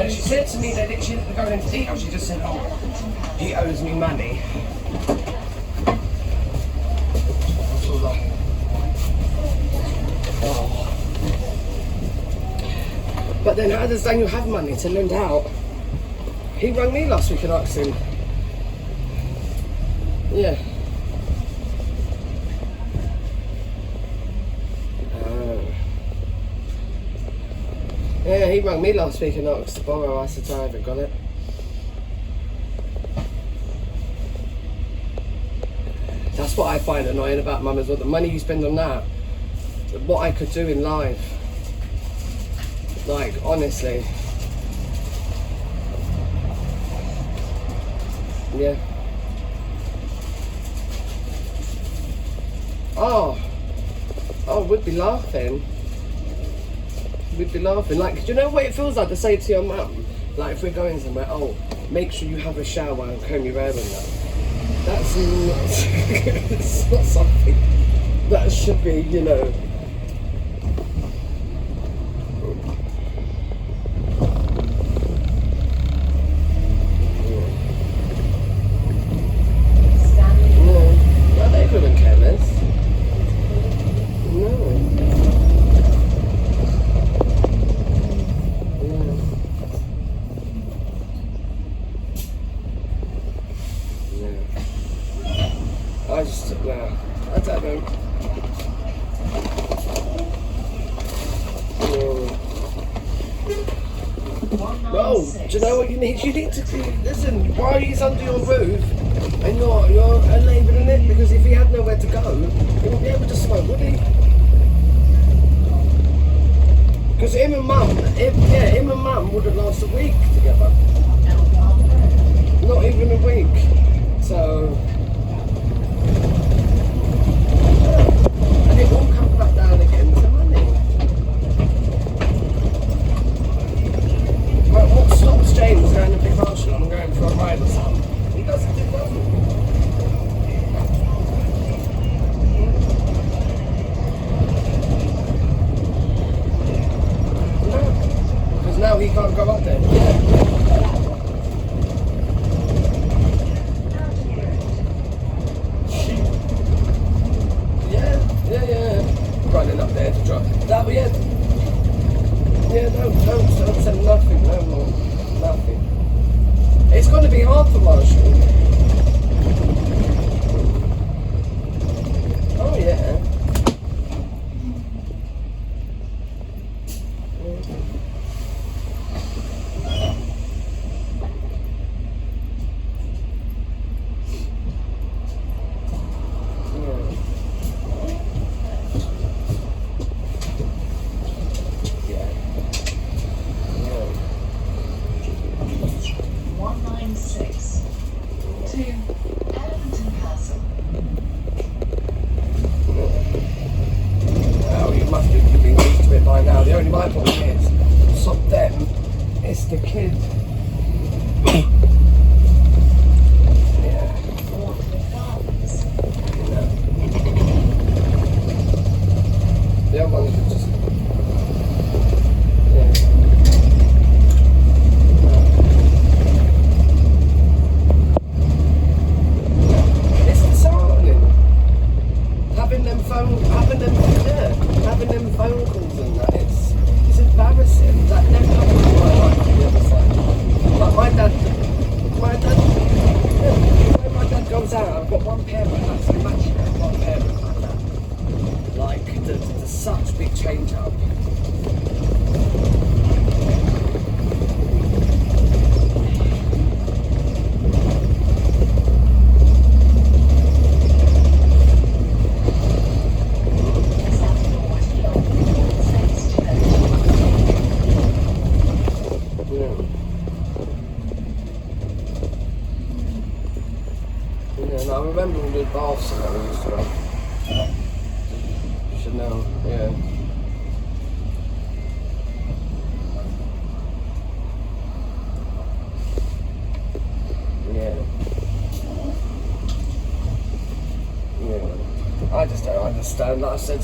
She said to me that she didn't go into detail. She just said, "Oh, he owes me money." That's all that. Oh. But then, how does Daniel have money to lend out? He rang me last week and asked him. Yeah. Yeah, he rang me last week and asked to borrow. I said I haven't got it. That's what I find annoying about Mum as well. The money you spend on that, what I could do in life. Like, honestly. Yeah. Oh, we'd be laughing. We'd be laughing. Like, do you know what it feels like to say to your mum? Like, if we're going somewhere, oh, make sure you have a shower and comb your hair and that. That's not, it's not something that should be, you know. No, they couldn't care less. No. I just, no, I don't know. No, do you know what you need? You need to, listen, while he's under your roof and you're labelling it, because if he had nowhere to go, he wouldn't be able to smoke, would he? Because him and Mum wouldn't last a week together. Not even a week. So... and it all comes back down again to money. Well, what stops James going to Big Marshall and going for a ride or something? He doesn't do that. No, because now he can't go up there. Yeah. Running up there to try. That, yeah, don't say nothing, no more, nothing. It's going to be hard for Marshall. Oh yeah. My point is, it's not them, it's the kid. Yeah. The other ones are just... yeah. It's disheartening. Having them phone calls and that, it's embarrassing. That never happened in my life on the other side. Like my dad, when my dad goes out, I've got one parent, that's imagine I've got a parent like that. Like, there's such big change up. I remember all the baths and that we used to have. You should know, yeah. I just don't understand. Like I said,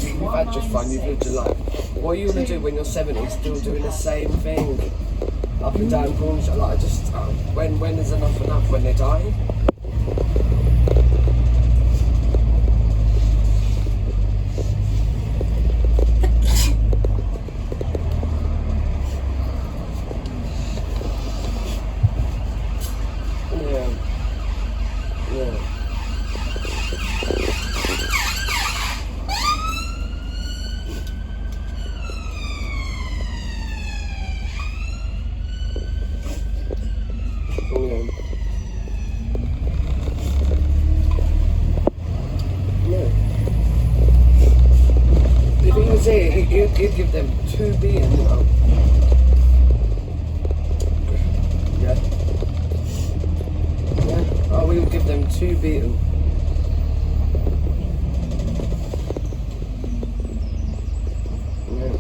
you've had your fun, you've lived your life. What are you going to do when you're 70 still doing the same thing? up and down corners. Like, I just, when is enough enough? When they die? He'd give them 2 beating, you know. Yeah. Yeah. Oh, we would give them 2 beating. Yeah.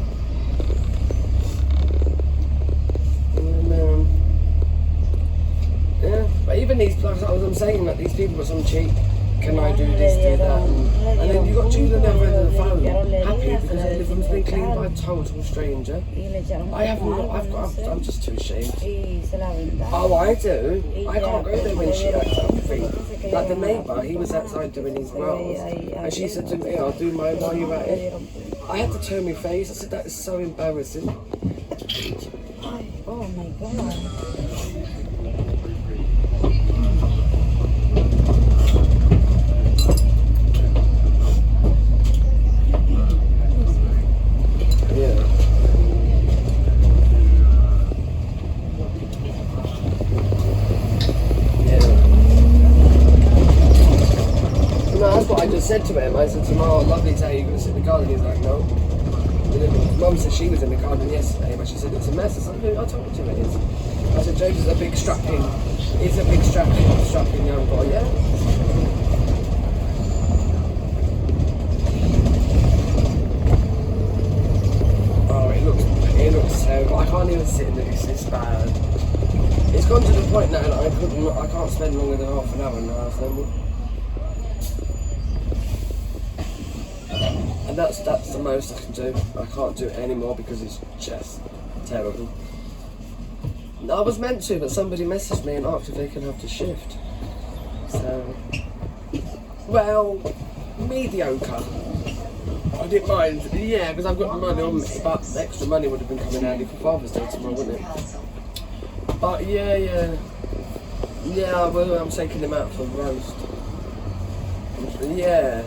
And, yeah. But even these, like I'm saying, that these people got some cheap. Can I do this, do that? And then you got children over the phone, happy because their living has been cleaned by a total stranger. I'm just too ashamed. Oh, I do. I can't go there when she acts up for me. Like the neighbour, he was outside doing his wells, and she said to me, I'll do mine while you're at it. I had to turn my face. I said, that is so embarrassing. Oh my God. Said to him, I said to him, oh, lovely day, you're going to sit in the garden? He's like, no. Mum said she was in the garden yesterday, but she said it's a mess. I said, I told you it is. I said, James is a big strapping young boy, yeah? Oh, it looks terrible. I can't even sit in this, it's bad. It's gone to the point now that I can't spend longer than half an hour in the house no more. And that's the most I can do. I can't do it anymore because it's just terrible. I was meant to, but somebody messaged me and asked if they can have the shift. So, well, mediocre. I didn't mind. Yeah, because I've got the money on me, but the extra money would have been coming handy for Father's Day tomorrow, wouldn't it? But yeah, well, I'm taking them out for roast. Yeah.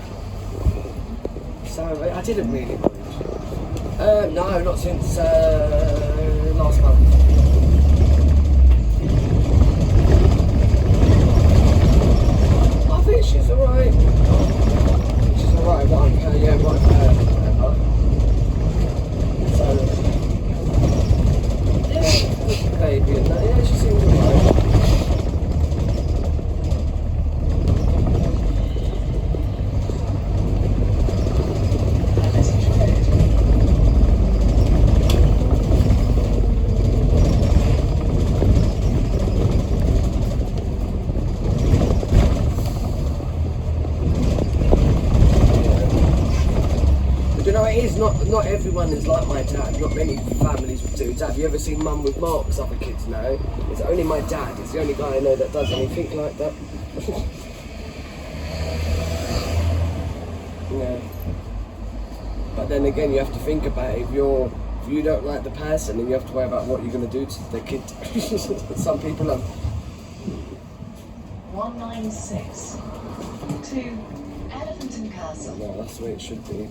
So I didn't really mind. No, not since last month. I think she's alright. She's alright, right her, yeah, right her. So, yeah, baby and that, yeah, she seems alright. Not everyone is like my dad. Not many families would do. Dad, have you ever seen Mum with Mark's other kids? No. It's only my dad. He's the only guy I know that does anything like that. Yeah. But then again, you have to think about it. If you don't like the person, then you have to worry about what you're going to do to the kid. Some people are. 196 to Elephant and Castle. No, that's the way it should be.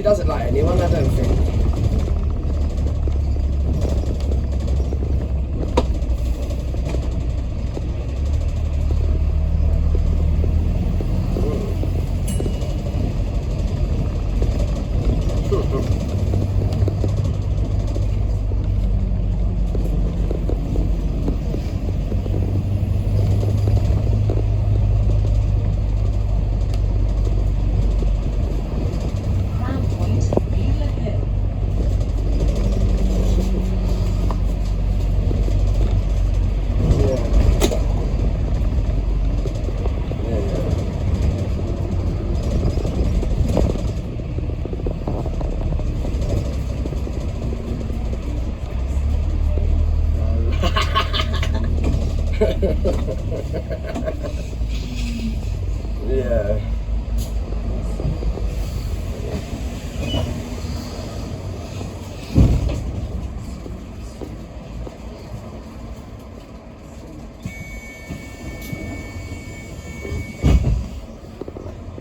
She doesn't like anyone, I don't think. Yeah.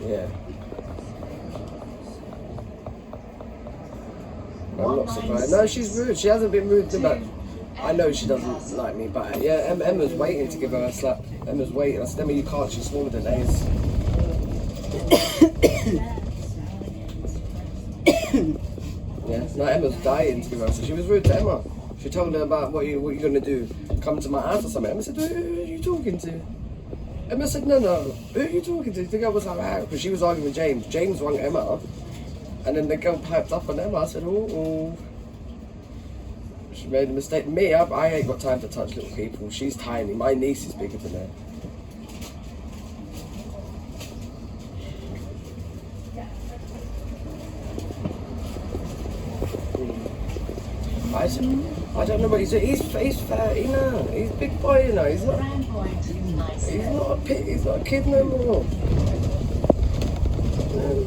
Yeah. I'm not surprised. No, she's rude. She hasn't been rude to me. I know she doesn't like me, but yeah, Emma's waiting to give her a slap. Emma's waiting. I said, Emma, you can't. She's smaller than Ace. Yeah, no, Emma's dying to give her a slap. She was rude to Emma. She told her about what you're going to do. Come to my house or something. Emma said, who are you talking to? Emma said, no. Who are you talking to? The girl was like, how? Because she was arguing with James. James rang Emma. And then the girl piped up on Emma. I said, oh. She made a mistake. Me, I ain't got time to touch little people. She's tiny. My niece is bigger than her. I don't know what he's doing. He's 30 now. He's a big boy, you know. He's not a kid no more.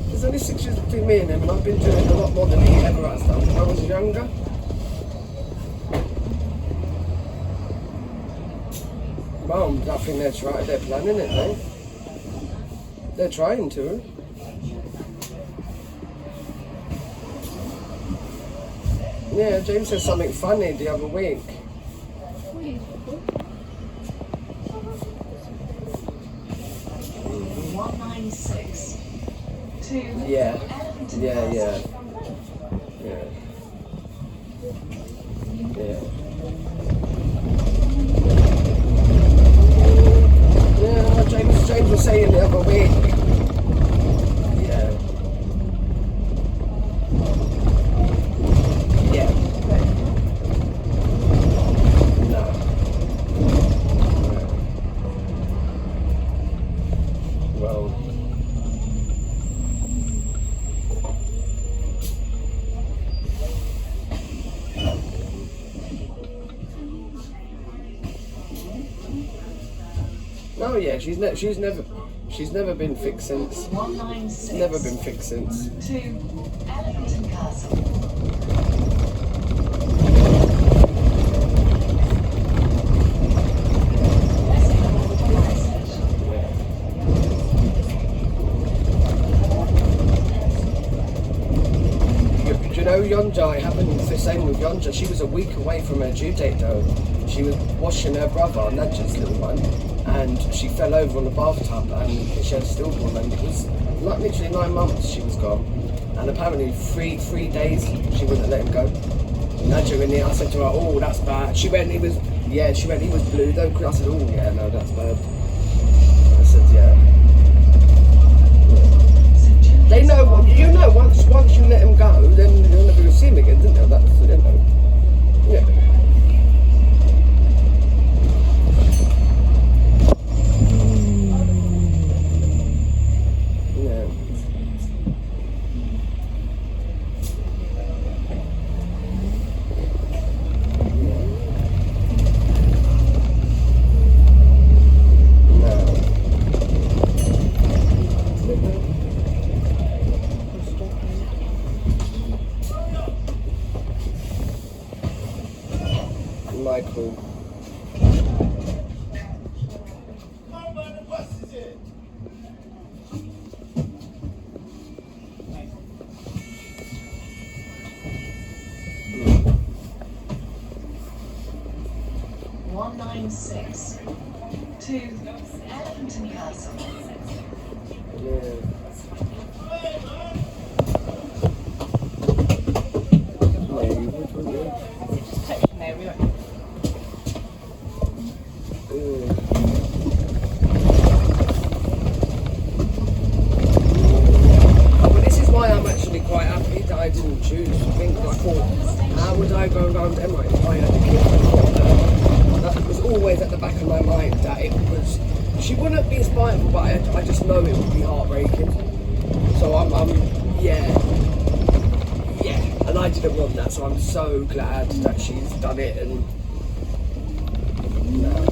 There's only 6 years between me and him, and I've been doing a lot more than he ever has done when I was younger. Well, I think they're planning it, though. They're trying to. Yeah, James said something funny the other week. 196. 2. Yeah. Yeah. Yeah, James was saying the other week. Yeah. Yeah. No. Well. Oh yeah, she's never been fixed since. 196. Never been fixed since. 2. Kennington Castle. Do you know Yonja? It happened the same with Yonja. She was a week away from her due date though. She was washing her brother, Nadja's little one, and she fell over on the bathtub and she had a stillborn, and it was like literally 9 months she was gone. And apparently three days she wouldn't let him go. Nadja in there, I said to her, oh, that's bad. She went, he was blue, don't cry. I said, oh yeah, no, that's bad. I said, yeah. They know, once you let him go, then you'll never see him again, didn't they? That's, you know. Yeah. Michael. 196 to Kennington Castle. Yeah. Yeah, you would, wouldn't you? Just touching there, we won't. But this is why I'm actually quite happy that I didn't choose. I think I thought, how would I go around Emma if I had a kid? I thought that was always at the back of my mind that it was. She wouldn't be spiteful, but I just know it would be heartbreaking. So yeah, and I didn't want that. So I'm so glad that she's done it and. No.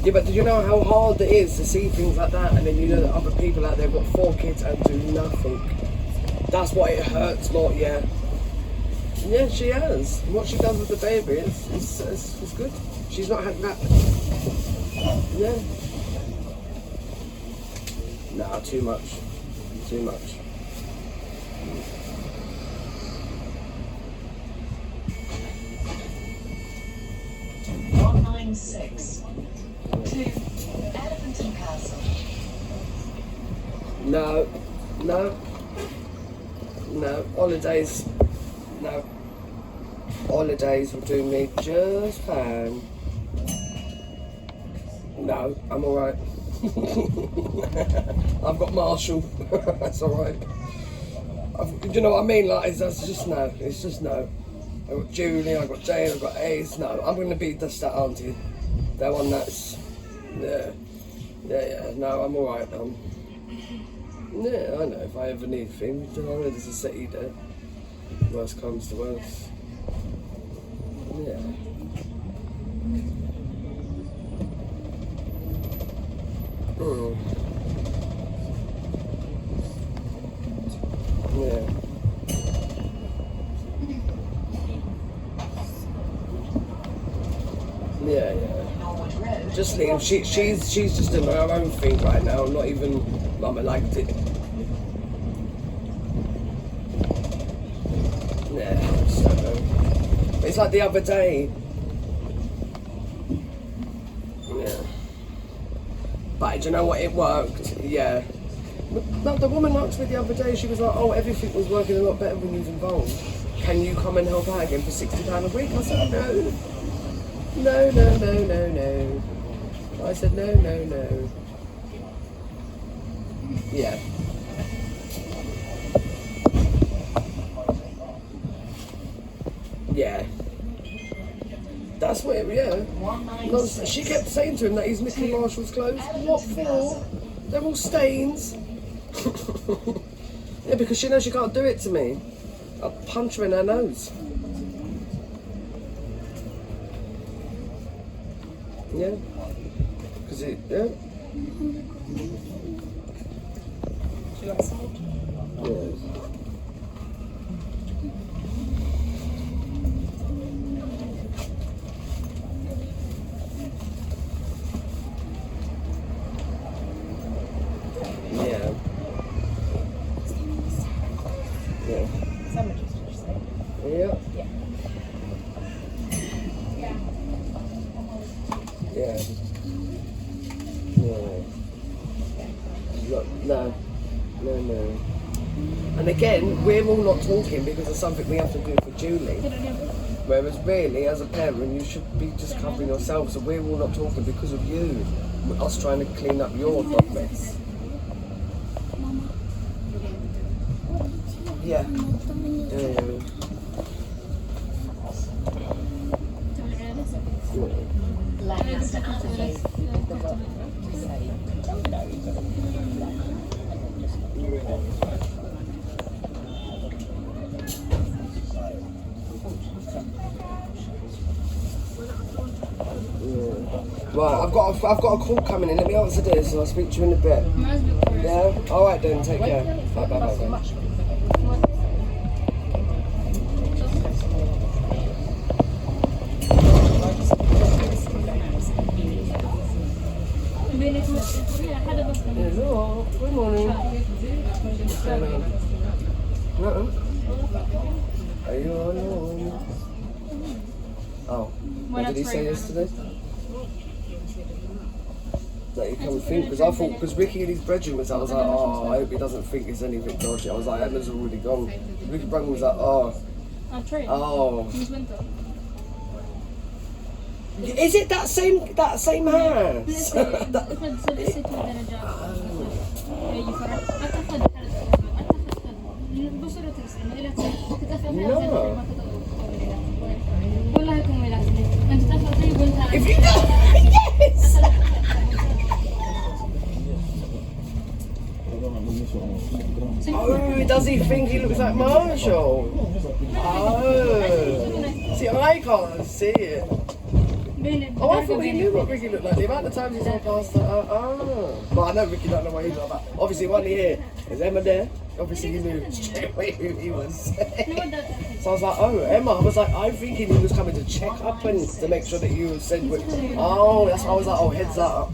Yeah, but do you know how hard it is to see things like that, and then you know that other people out there have got 4 kids and do nothing? That's why it hurts more, yeah. Yeah, she has. What she does with the baby is good. She's not had that. Yeah. Nah, too much. Too much. 196 to Kennington Castle. No. Holidays. No. Holidays will do me just fine. No, I'm alright. I've got Marshall. That's alright. You know what I mean? Like, it's just no. It's just no. I've got Julie, I've got Jane, I've got Ace. No, I'm going to be just that auntie. That one that's... Yeah. No, I'm alright. Yeah, I know. If I ever need things, then I know there's a city there. Worst comes to worst. Yeah. Yeah. Yeah. Norwood Road. Just leave. She's just doing her own thing right now. Not even Mama liked it. Yeah. So, it's like the other day. Yeah. But do you know what? It worked. Yeah. No, the woman asked me the other day. She was like, "Oh, everything was working a lot better when you was involved. Can you come and help out again for £60 a week?" I said, "No. No. I said, no. Yeah. Yeah. That's what it, yeah. 196 She kept saying to him that he's nicking Marshall's clothes. What for? They're all stains. Yeah, because she knows she can't do it to me. I'll punch her in her nose. Yeah. Because it, yeah. She likes some water. Yeah. Sandwiches, did you say? Yeah. Yeah. Yeah. No. And again, we're all not talking because of something we have to do for Julie. Whereas really, as a parent, you should be just covering yourself. So we're all not talking because of you. Us trying to clean up your dog mess. Yeah. Lancaster Avenue. Right, I've got a call coming in. Let me answer this, and I'll speak to you in a bit. Yeah. All right then. Take care. Bye. Hello. Good morning. Are you alone? What did he say yesterday? That he come think, because I thought, because Ricky and his brethren was, I was like, oh, I hope he doesn't think it's anything dodgy. I was like, Emma's already gone. Ricky Brungan was like, oh. Is it that same house? No. If you know, yes! Oh, does he think he looks like Marshall? Oh. See, I can't see it. Oh, I thought he knew what Ricky looked like. The amount of times he's on past that. Oh. But I know Ricky don't know what he looked like. Obviously, when he here, is Emma there? Obviously, he knew straight away who he was. So I was like, oh, Emma. I was like, I'm thinking he was coming to check up and to make sure that you said, oh, that's why I was like, oh, heads up.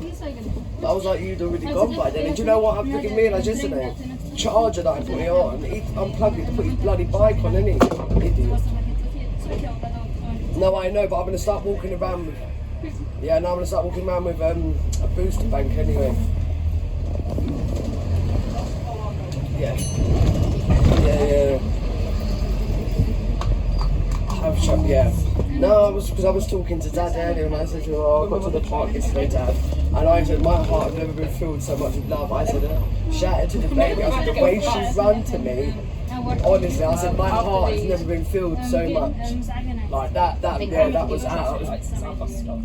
I was like, you'd already gone by then. And do you know what I freaking realised yesterday? Charger that I put it on, he unplugged it to put his bloody bike on, innit? Idiot. No, I know, but I'm going to start walking around with... Yeah, now I'm going to start walking around with a booster bank anyway. Yeah. Yeah. Yeah. No, because I was talking to Dad earlier and I said to her, oh, I got to the park yesterday, Dad. And I said, my heart has never been filled so much with love. I said, shout it to the baby. I said, the way she's run to me, honestly, I said, my heart has never been filled so much. Like that was out.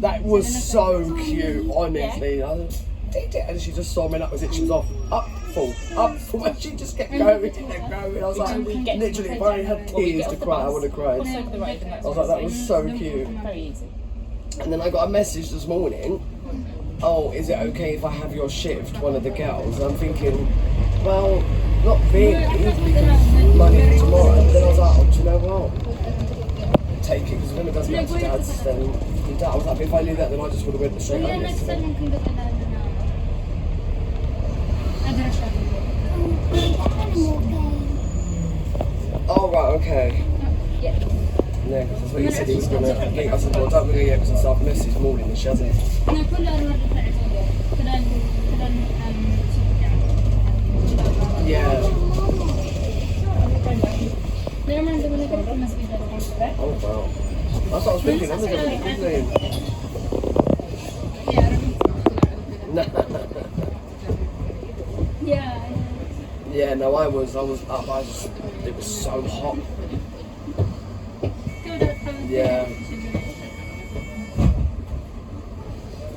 That was so cute, honestly. I said, and she just saw me and that was it. She was up full. And she just kept going and going. I was like, literally, if I had tears to cry, I would have cried. I was like, that was so cute. And then I got a message this morning. Oh, is it okay if I have your shift, one of the girls? And I'm thinking, well, not really, because money for tomorrow. And then I was like, oh, do you know what? Take it, because when it does get to Dad's, then Dad, I was like, if I knew that, then I just would have went straight home yesterday. Oh, right, okay. Yeah, because that's what he said he was going to meet. I said, well, don't really yet, because it's our message morning, and she hasn't. Yeah. Oh, wow. That's what I was thinking. I'm going to be Yeah, no, I was up, it was so hot. Yeah.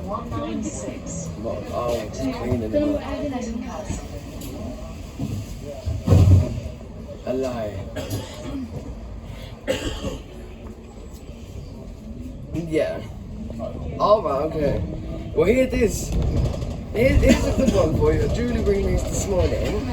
196. Oh, it's cleaning it. A lie. Yeah. Oh, right, okay. Well, here it is. Here's a good one for you. Julie rang me this morning.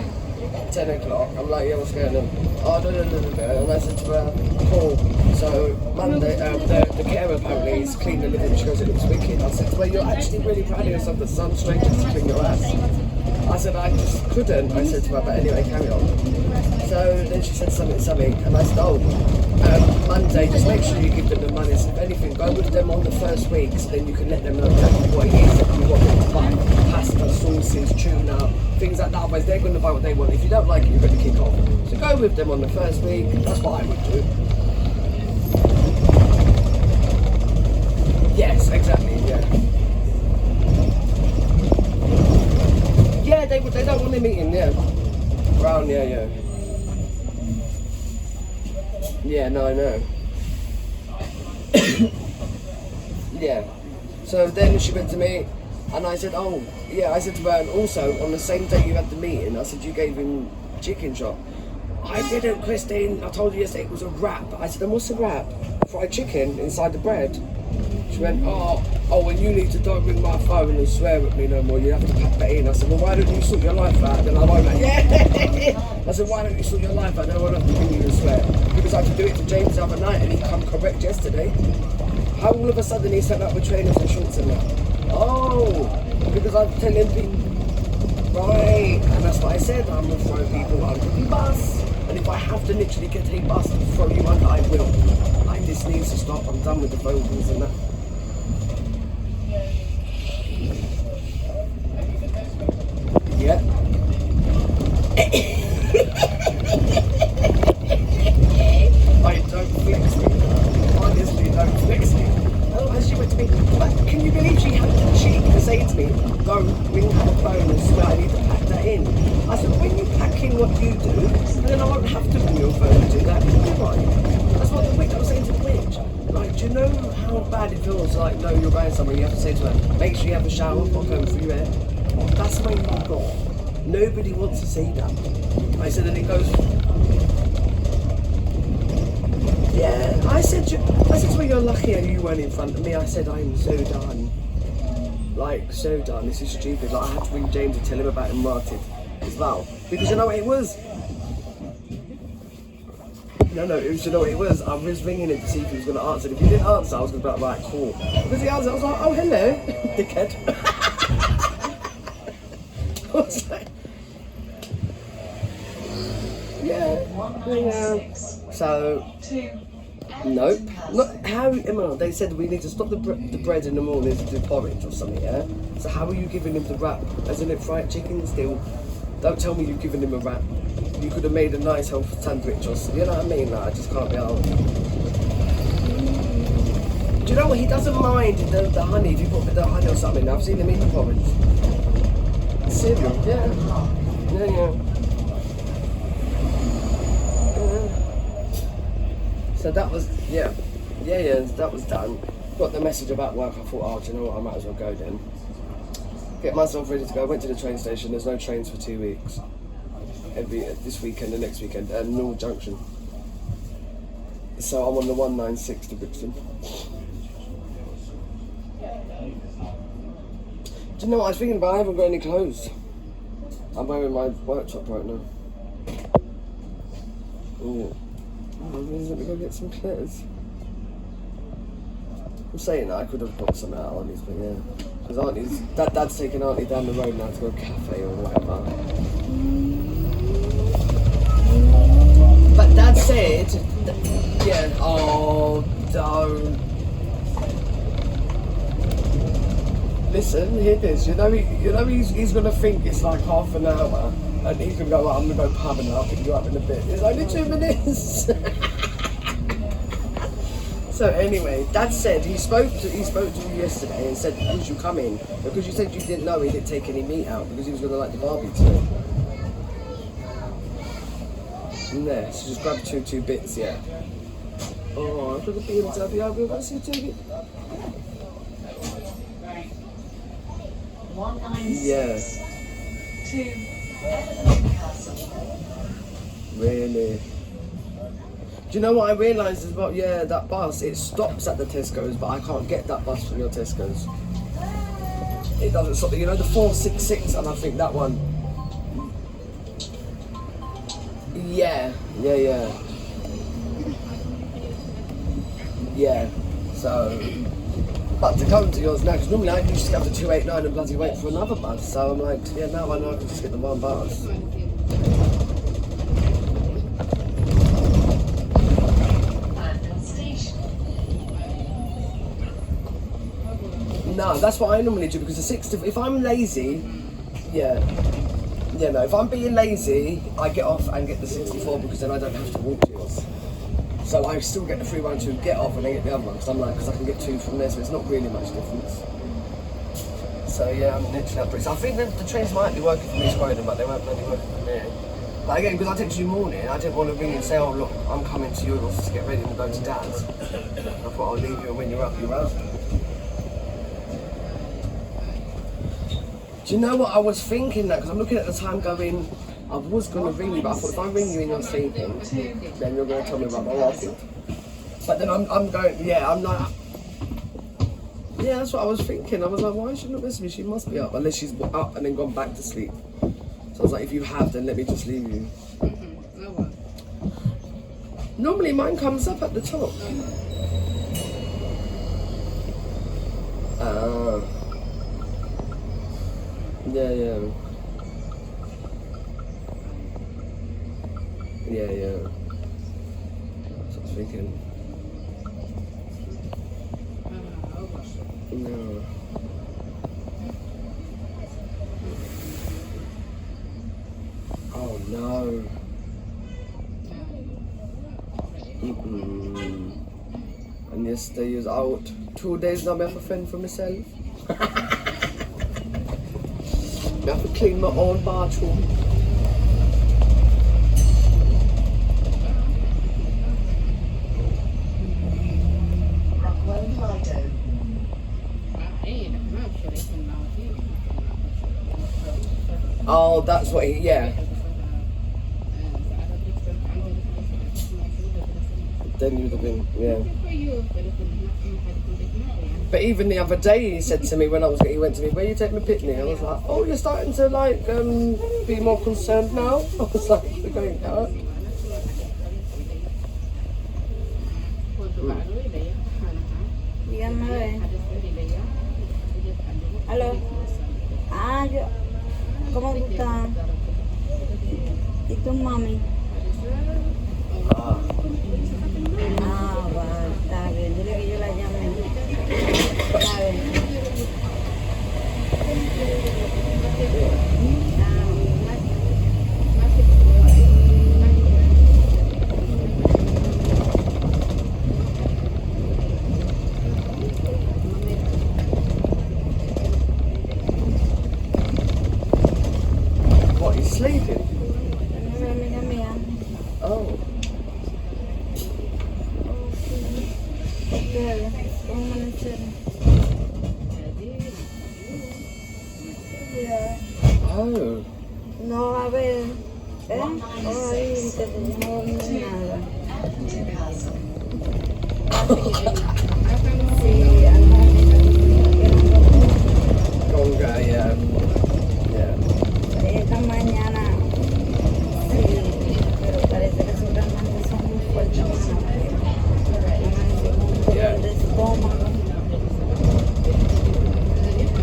10 o'clock. I'm like, yeah, what's going on? Oh, no. And I said to her, cool. So Monday, the carer apparently is cleaned the living. She goes, it looks wicked. I said, well, you're actually really proud of yourself. The sun's straight to clean your ass. I said, I just couldn't. I said to her, but anyway, carry on. So then she said something, and I said, oh, Monday, just make sure you give them the money. So if anything, go with them on the first week, so then you can let them know exactly what it is that you want them to buy. Pasta, sauces, tuna, things like that. Otherwise, they're going to buy what they want. If you don't like it, you're going to kick off. So go with them on the first week. That's what I would do. Yes, exactly, yeah. Yeah, they don't want them eating, yeah. Brown, yeah. Yeah, no, I know. Yeah. So then she went to me, and I said, oh, yeah, I said to her, and also, on the same day you had the meeting, I said, you gave him chicken chop. I didn't, Christine. I told you yesterday it was a wrap. I said, and what's a wrap? Fried chicken inside the bread. She went, oh, and you need to don't ring my phone and swear at me no more. You have to pack that in. I said, well, why don't you sort your life out? Then I won't. Yeah. I said, why don't you sort your life out? Then I won't have to ring you and swear. Because I had to do it to James the other night and he come correct yesterday. How all of a sudden he set up with trainers and shorts and that? Oh, because I'm telling people, right. And that's what I said. I'm going to throw people under the bus. And if I have to literally get a bus to throw you under, I will. I this needs to stop. I'm done with the phone calls and that. Yeah. Like, don't flex me. Honestly, don't flex me. Otherwise, she went to me, like, can you believe she had the cheek to say to me, go ring her phone and swear I need to pack that in? I said, when you pack in what you do, then I won't have to ring your phone and do that. Right. That's what the witch, I was saying to the witch. Like, do you know how bad it feels? Like, no, you're going somewhere, you have to say to her, make sure you have a shower, pop home for your hair. That's my God. Nobody wants to say that. I said, and it goes, yeah. I said to her, you're lucky and you weren't in front of me. I said, I'm so done. Like, so done. This is stupid. Like, I had to ring James and tell him about him rotted as well. Because you know what it was? No, you know what it was? I was ringing him to see if he was going to answer. If he didn't answer, I was going to be like, right, cool. Because he answered, I was like, oh, hello, dickhead. I was like, yeah. So, nope. Not how. Emma, they said we need to stop the bread in the morning to do porridge or something. Yeah. So how are you giving him the wrap? Isn't it fried chicken still? Don't tell me you're giving him a wrap. You could have made a nice healthy sandwich or something. You know what I mean? Like, I just can't be out. Do you know what? He doesn't mind the honey if you put a bit of honey or something. I've seen him eat the porridge. Cereal, yeah. So that was, that was done. Got the message about work, I thought, oh, do you know what, I might as well go then. Get myself ready to go, went to the train station, there's no trains for 2 weeks. This weekend and next weekend, at North Junction. So I'm on the 196 to Brixton. Do you know what I was thinking about? I haven't got any clothes. I'm wearing my work top right now. Ooh. Let me go get some clothes. I'm saying that I could have booked some out on Auntie's, but yeah. Because Auntie's, Dad's taking Auntie down the road now to go to a cafe or whatever. But Dad said, yeah, oh, don't. Listen, hear this. You know he's gonna think it's like half an hour, and he's gonna go, well, I'm gonna go pub and I'll pick you up in a bit. It's only 2 minutes. So anyway, Dad said he spoke to you yesterday and said, would you come in? Because you said you didn't know he didn't take any meat out because he was gonna like the barbecue. Yeah, so just grab two bits, yeah. Oh, I've got the BMW, I've got to see 2 bits. 196 to Castle. Really? Do you know what I realised as well? Yeah, that bus, it stops at the Tesco's, but I can't get that bus from your Tesco's. It doesn't stop. You know the 466, and I think that one. Yeah. So, but to come to yours now, because normally I used to go to 289 and bloody wait for another bus. So I'm like, yeah, now I know I can just get the one bus. No, that's what I normally do because the 60. If I'm lazy, if I'm being lazy, I get off and get the 64 because then I don't have to walk to yours. So I still get the 312, get off and then get the other one because I'm like, because I can get 2 from there, so it's not really much difference. So yeah, I'm literally up. So I think that the trains might be working for me, Croydon, but they weren't bloody working for me. But again, because I texted you morning, I didn't want to ring and say, oh look, I'm coming to yours to get ready and go to Dad's. I thought I'll leave you and when you're up, you're up. Do you know what I was thinking that? Because I'm looking at the time going, I was going to ring you, but I thought if I ring you and you're sleeping, then you're going to tell me about my walking. But then I'm going, I'm not. Yeah, that's what I was thinking. I was like, why is she not messaging me? She must be up, unless she's up and then gone back to sleep. So I was like, if you have, then let me just leave you. Normally mine comes up at the top. Yeah. So I was thinking. No. Oh no. Mm-mm. And yesterday was out 2 days now. I have to fend for myself. I have to clean my own bathroom. Oh, that's what he, yeah. Then you would have been, yeah. But even the other day he said to me when he went to me, where you take me picnic? I was like, oh, you're starting to like be more concerned now? I was like, we're going out. Dígame. Aló. ¿Cómo tú estás? ¿Y tu mami? Vale, está bien. Dile que yo la llame. Está bien. What, he's sleeping? Una amiga mía. Oh. Ustedes, ¿cómo amanecieron? Oh. No, a ver. Ay, te no dormí nada. Sí, Conga, yeah. Yeah. esta mañana, sí, pero parece que sus hermanos son muy fuertes. Yeah. De estómago.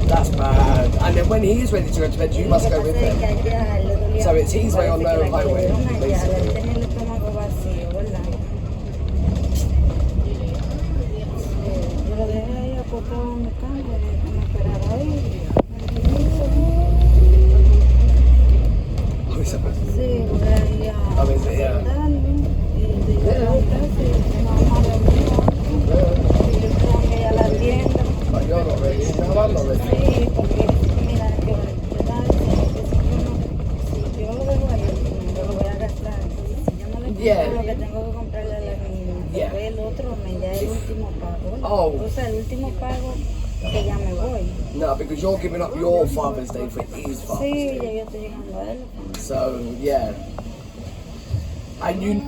That's bad. And then when he's ready to go to bed, you must go with him. So it's his way or no highway, basically. Tenía el estómago vacío, ¿verdad? Yo lo dejé ahí acostado en mi cama, me esperaba ahí. Oh, is that bad? Sí, porque ahí a Oh, is it? Yeah. y yo la casa y mamá lo mío. Y yo tengo que ir a la tienda. But you're not ready. No, I'm not ready. Sí, porque mira, que yo estaba diciendo que si yo lo dejo ahí, yo lo voy a gastar. Si yo no le compro lo que tengo que comprarle a la niña, después el otro me da el último pago. Oh. O sea, el último pago que ya me voy. No, because you're giving up your Father's Day for his Father's Sí, ya Day. yo estoy llegando a él. So, yeah. And you...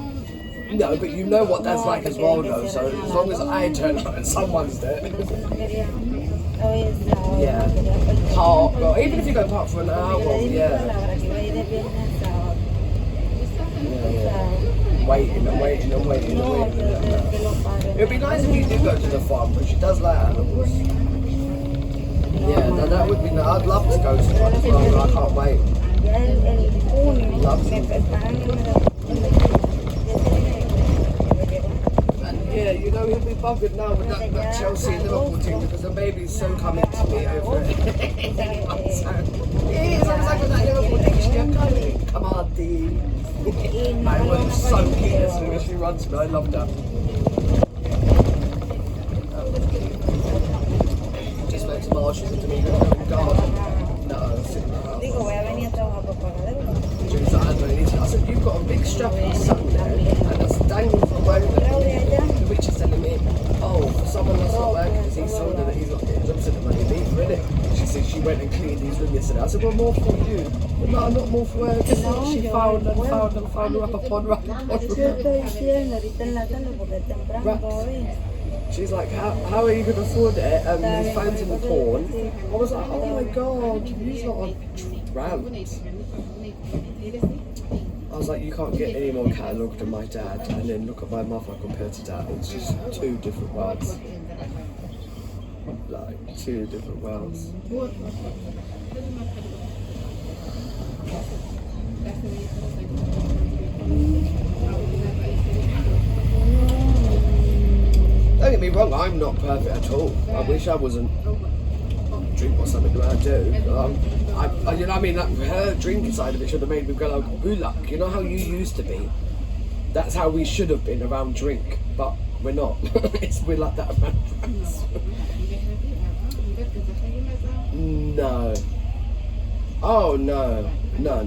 No, but you know what that's like as well, though. So as long as I turn up and someone's there. Entonces no quería, hoy es la hora, Yeah. no quería perder. Park, or even if you go park for an hour, Yo le dije a yeah. Laura que iba a ir de viernes a sábado. Yeah, O yeah. sea, Waiting and waiting and waiting and no, waiting. que lo pague. It'd be nice if you did go to the farm, but she does like animals. Yeah, no, that would be nice. I'd love to go to one as well, but I can't wait. Ya el junio me preparan el And yeah, you know, he'll be buggered now with that Chelsea and Liverpool team because the baby's so coming to me over it. Yeah, it's always like with that Liverpool thing, she kept coming. Come on, D. I was so keen as soon as she runs me, I loved her. Just went to Marshall's and to me, go to the garden. No, sitting in the house. Digo, voy a venir a trabajar por pagadero. She was like, I don't need to. I said, you've got a big strappy son there, and that's dangling from over there. The witch is telling me, oh, someone that's not working because he told her that he's not getting jobs at the money either, innit? She said she went and cleaned his room yesterday. I said, well, more for you. But no, not more for her. She found her up upon her. Estoy diciendo ahorita en la tarde porque es temprano todavía. She's like, how are you going to afford it? His phone's in the pawn. I was like, oh my god, he's not a tramp. I was like, you can't get any more catalogue than my dad, and then look at my mother compared to dad. It's just two different worlds. Like, two different worlds. Don't get me wrong, I'm not perfect at all. I wish I wasn't. Drink or something that I do. You know what I mean? Like, her drinking side of it should have made me go like, ooh, luck. You know how you used to be? That's how we should have been around drink, but we're not. We're like that around friends. No. Oh, no. No.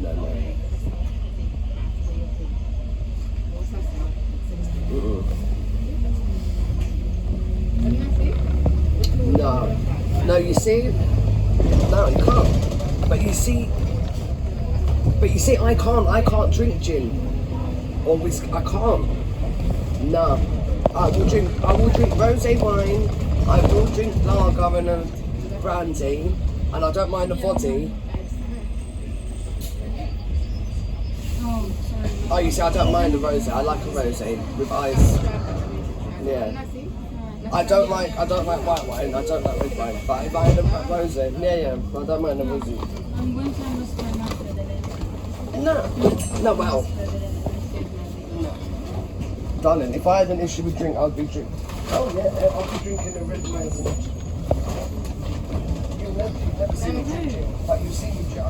Mm-mm. No, you see, no, you can't. But you see, I can't drink gin or whiskey. I can't. No, I will drink rosé wine. I will drink lager and a brandy, and I don't mind a body. Oh, you see, I don't mind a rosé. I like a rosé with ice. Yeah. I don't like white wine, I don't like red wine, but if I had a rosé, yeah, I don't mind a rosé. No, well, no. Darling, if I had an issue with drink, I'd be drinking. Oh yeah, I'll be drinking a red wine. You've never seen me drink, but you see me drink.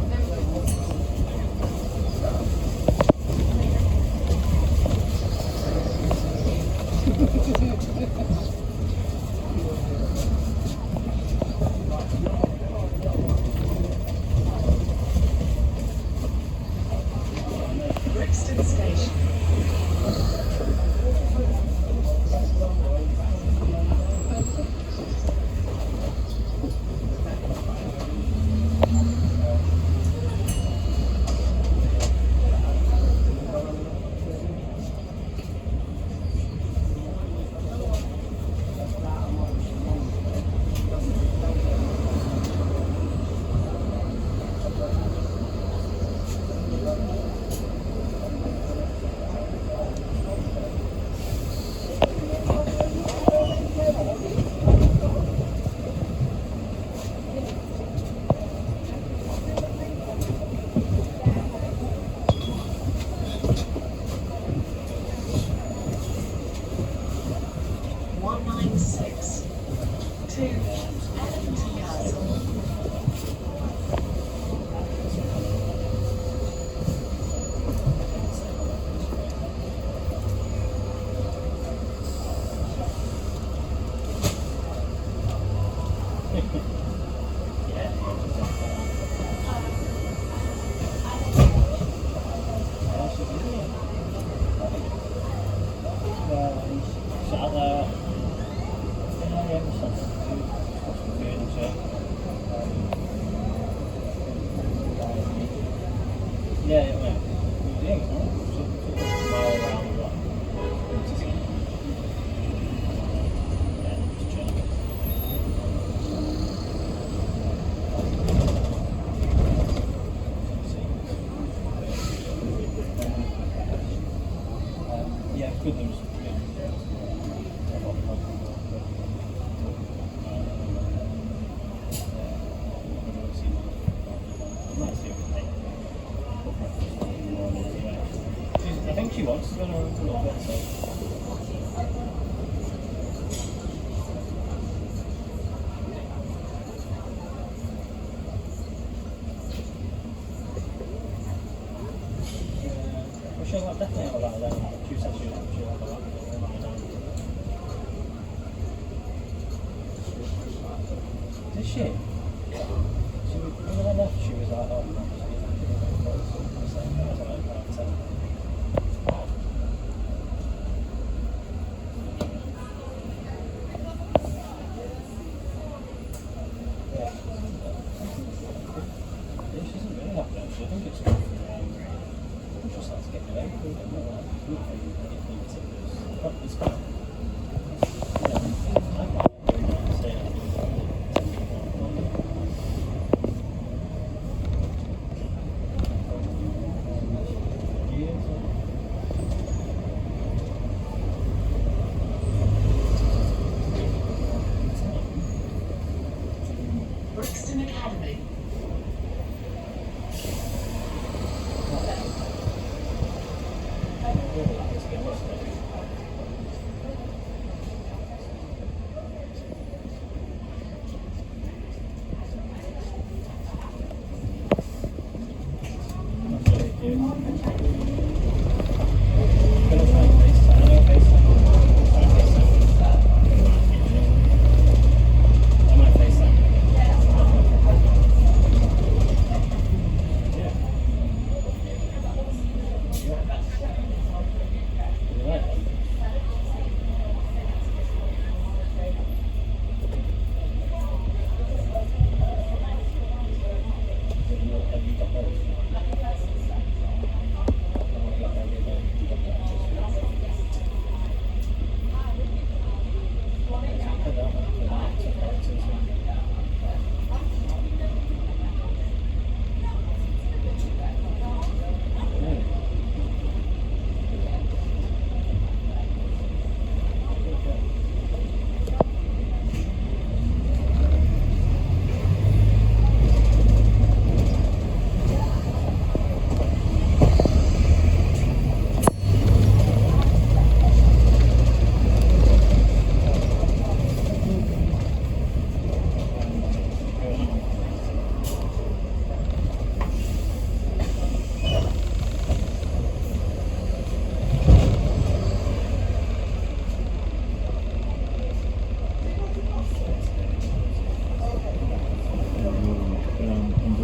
Did she? When I left, she was like, oh, no.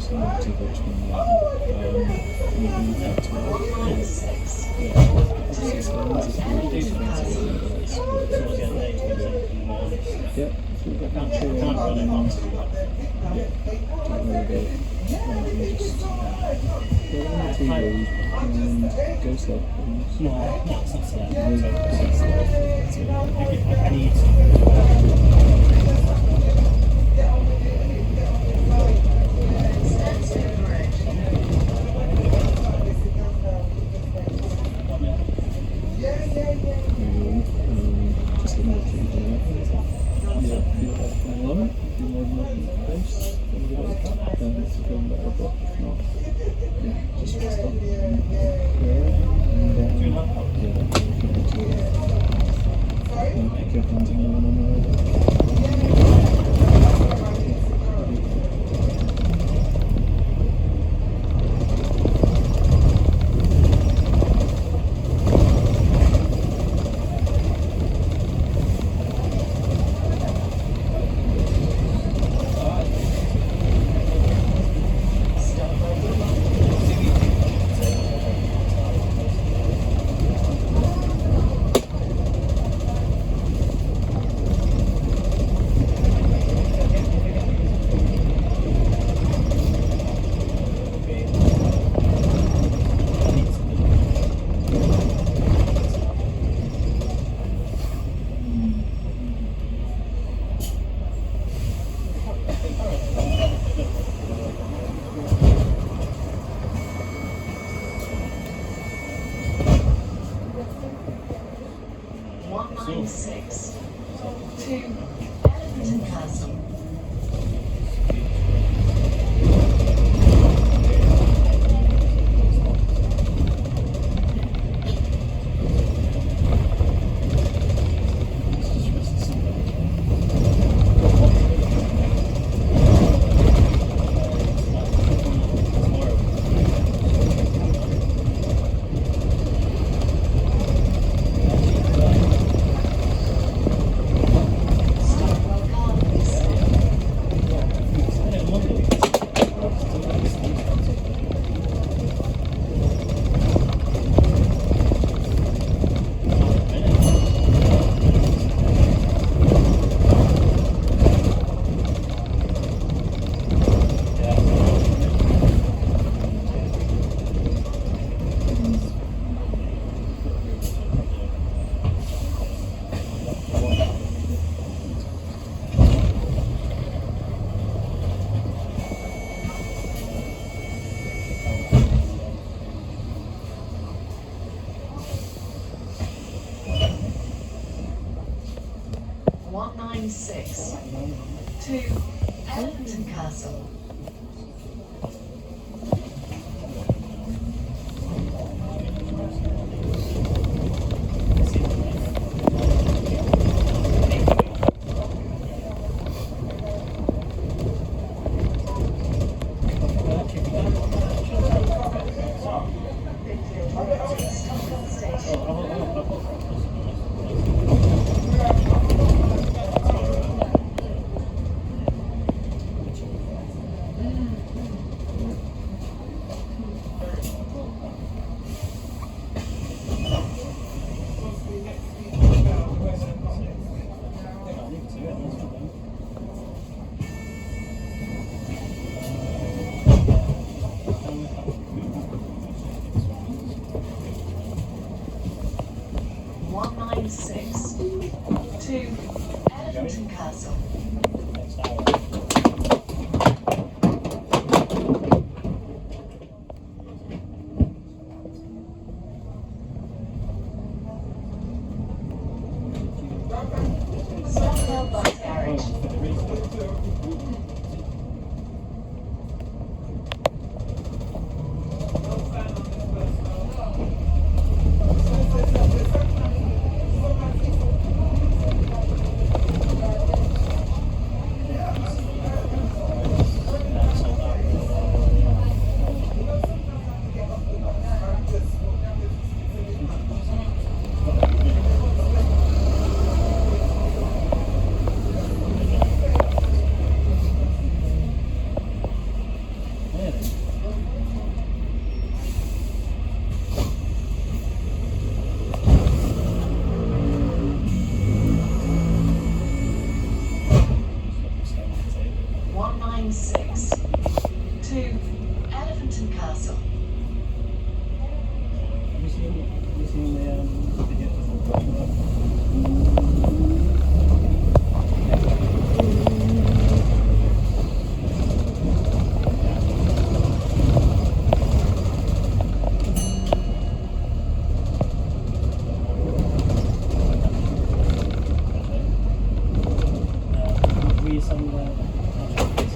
just going to diverge from that. Move that to obviously it's going to yeah, if we've got that tree on don't worry about it. Just go on the TV and go slow. No, it's not slow. I need Just a little bit yeah, feel like playing on it, be more than open space, then if you go better, but if not, yeah, just stop there, and pick your hands and run on the road. to Kennington Castle. 196 to Elephant and Castle. Have you seen the video of we somewhere? I'll try to get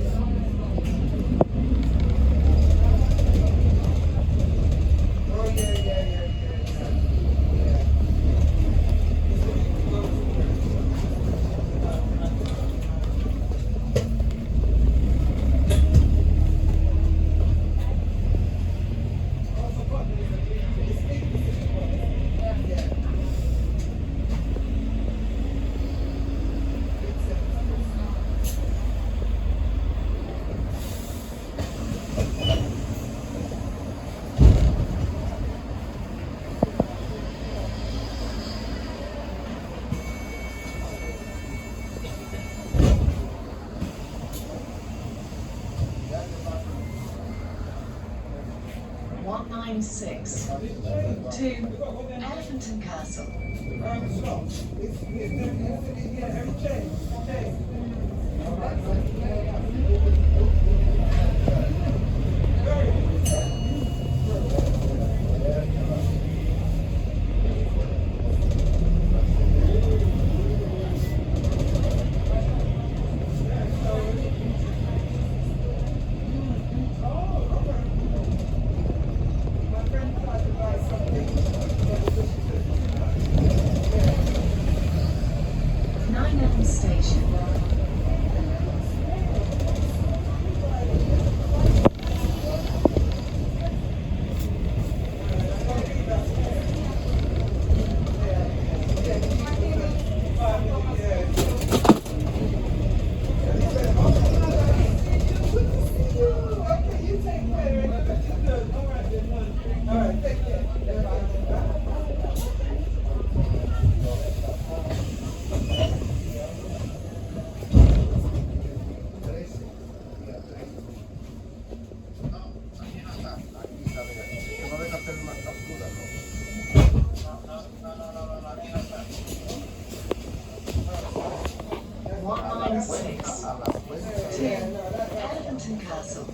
somewhere. 196 to Elephant and Castle. Station. Castle.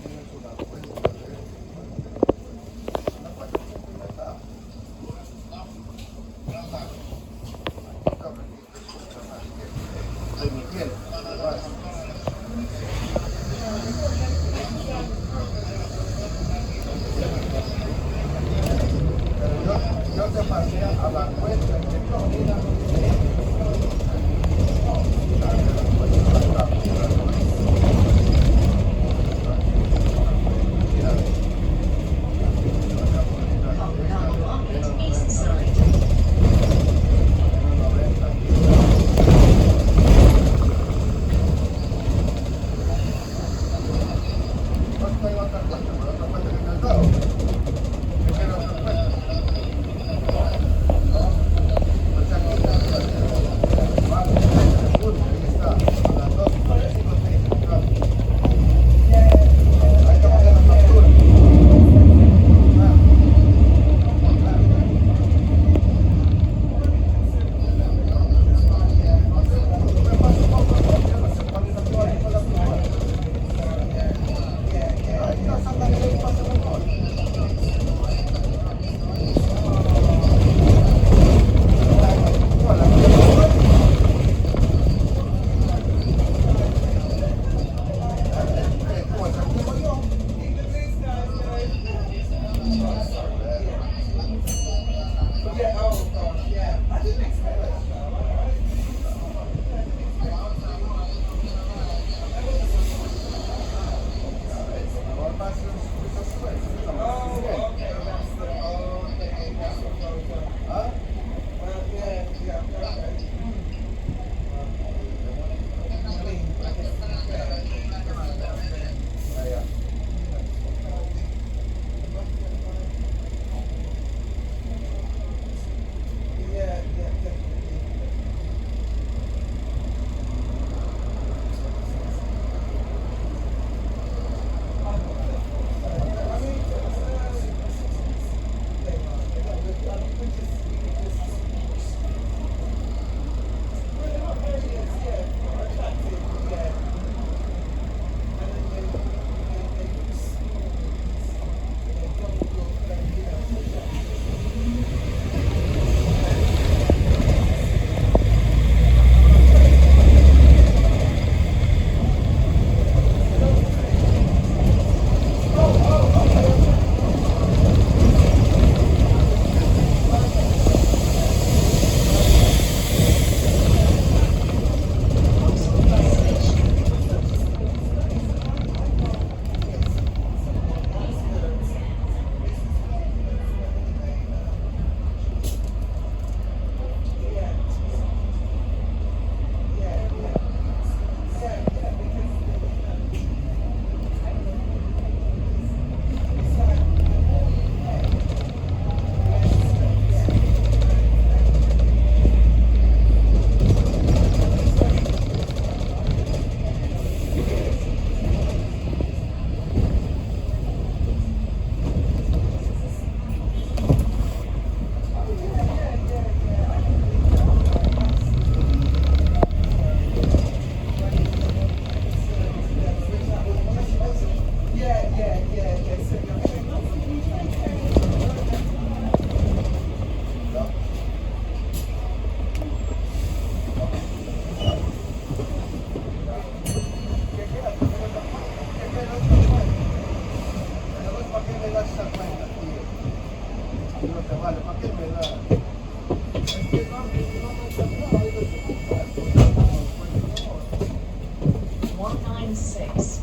196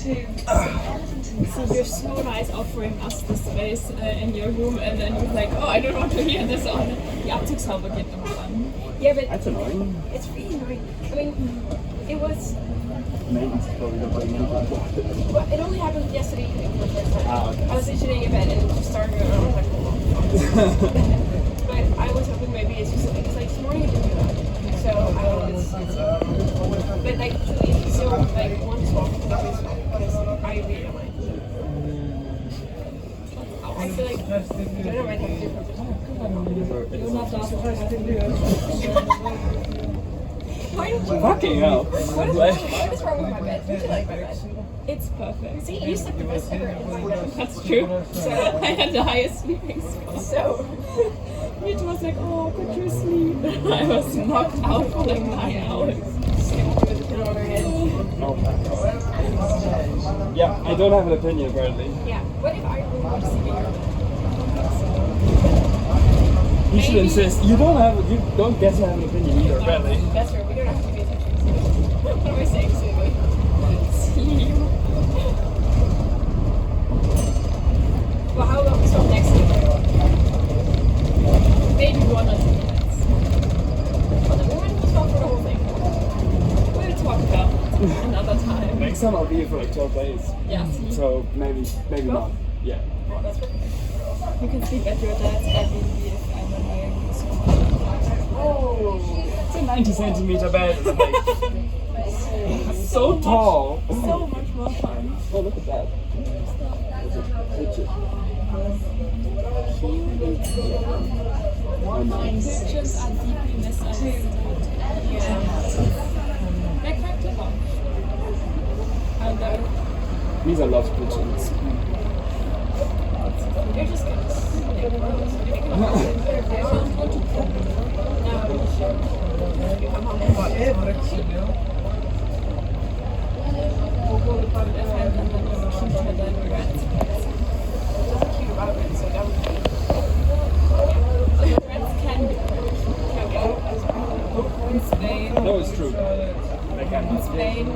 to Elephant So you're Castle. so nice offering us the space in your room, and then you're like, oh, I don't want to hear this on. Die Abzugshaube geht immer an. Yeah, but That's annoying. it's really annoying. I mean, it was. Maybe it's probably not very good. Well, it only happened yesterday evening for the first time. Ah, okay. I was literally in bed and it just started going on. I was like, oh. But I was hoping maybe it's just because like this morning it didn't do that. So I don't know. But like truly, so like one swap because I really don't mind. I feel like I don't know, I think different. You're not Why don't you Fucking hell. What is wrong with my bed? Don't you like my bed? It's perfect. See, you slept the best ever in my bed. That's true. So I had the highest sleeping score. So, It was like, oh, could you sleep? I was knocked out for like 9 hours. with the pillow on her head. Oh my god. Yeah, I don't have an opinion apparently. Yeah. What if I really want to sleep in your bed? You should insist. You don't get to have an opinion either apparently. That's right. We don't have to be attention. What am I saying, Sylvie? Sleep. Well, how about we stop next week? Maybe 1 or 2 minutes. Well, then we might as well stop for the whole thing. We'll talk about it another time. Next time I'll be here for like 12 days. Yeah, see. So maybe not. Yeah. Well, that's perfect. You can sleep at your dad's Airbnb if I'm annoying you so Oh. It's a 90-centimeter bed. And I'm like, so tall. so much more fun. Oh, look at that. Picture. Pictures are deeply misunderstood. They're quite clever. Although, These are love pigeons. You're just gonna sleep. in Spain, No, it's true. in Spain,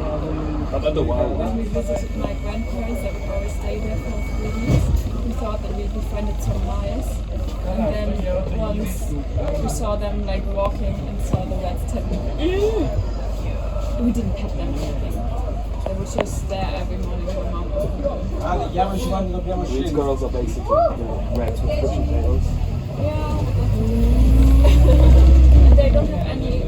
But at the wild. when we visited my grandparents, that would always stay there for 3 weeks. We thought that we'd find it so nice. And then once we saw them like walking and saw the rats tapping. We didn't pet them or anything. They were just there every morning when mom opened them. These girls are basically rats with bushy tails. Yeah. And they don't have any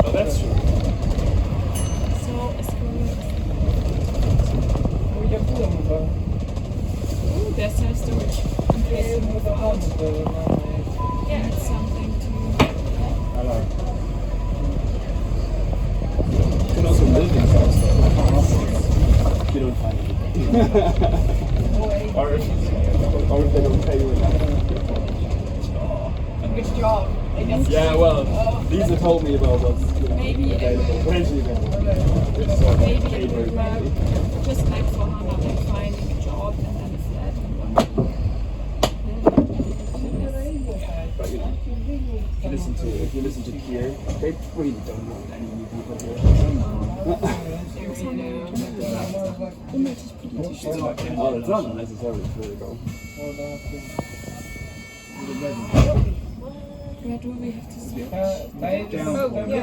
Oh, that's true. so it's Ooh, there's no storage in case you move out. Yeah, it's something to. I like. You can also live in cars though. You don't find it. or if they don't pay you enough. Good job. I guess. Yeah, well, Lisa told me about what's Maybe it available. would- Potentially available. It's sort of Maybe paid it very would badly. work just like for Hannah, like finding a job and then a flat and one. But you know, if you listen to Kier, they really don't want any new people here. Oh, it's not necessarily political. Where do we have to switch? Oh, yeah.